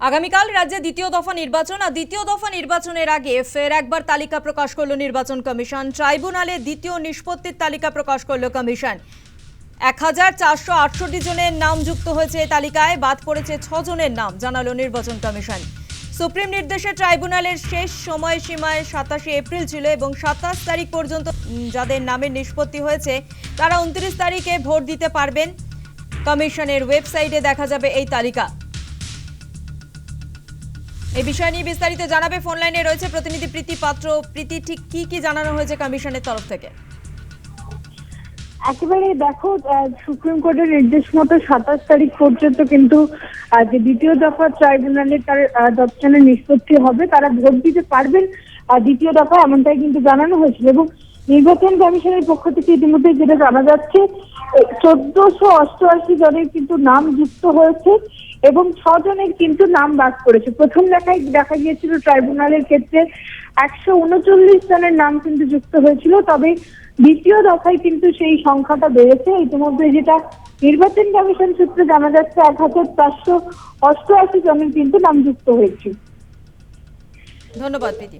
আগামীকাল রাজ্যে দ্বিতীয় দফা নির্বাচন আর দ্বিতীয় দফা নির্বাচনের আগে ফের একবার তালিকা প্রকাশ করল নির্বাচন কমিশন। ট্রাইব্যুনালে দ্বিতীয় নিষ্পত্তির তালিকা প্রকাশ করল কমিশন। 1468 জনের নাম যুক্ত হয়েছে এই তালিকায়, বাদ পড়েছে 6 জনের নাম, জানালো নির্বাচন কমিশন। সুপ্রিম নির্দেশে ট্রাইব্যুনালের শেষ সময়সীমায় 27 এপ্রিল ছিল এবং 27 তারিখ পর্যন্ত যাদের নামের নিষ্পত্তি হয়েছে তারা 29 তারিখে ভোট দিতে পারবেন। কমিশনের ওয়েবসাইটে দেখা যাবে এই তালিকা। এই বিষয় নিয়ে বিস্তারিত জানাবে ফোন লাইনে রয়েছে প্রতিনিধি প্রীতি পাত্র। প্রীতি, ঠিক কি জানানো হয়েছে কমিশনের তরফ থেকে? একেবারে দেখো, সুপ্রিম কোর্টের নির্দেশ মতো 27 তারিখ পর্যন্ত কিন্তু যে দ্বিতীয় দফা ট্রাইব্যুনালে তার যতজনের নিষ্পত্তি হবে তারা ভোট দিতে পারবেন দ্বিতীয় দফা, এমনটাই কিন্তু জানানো হয়েছিল। এবং নির্বাচন কমিশনের পক্ষ থেকে ইতিমধ্যে যেটা জানা যাচ্ছে 1488 জনের কিন্তু নাম যুক্ত হয়েছে এবং 6 জনের কিন্তু নাম বাদ পড়েছে। প্রথম দেখায় দেখা গিয়েছিল ট্রাইব্যুনালের ক্ষেত্রে 139 জনের নাম কিন্তু যুক্ত হয়েছিল, তবে দ্বিতীয় দফায় কিন্তু সেই সংখ্যাটা বেড়েছে। ইতিমধ্যে যেটা নির্বাচন কমিশন সূত্রে জানা যাচ্ছে 1488 জনের কিন্তু নাম যুক্ত হয়েছে। ধন্যবাদ প্রীতি।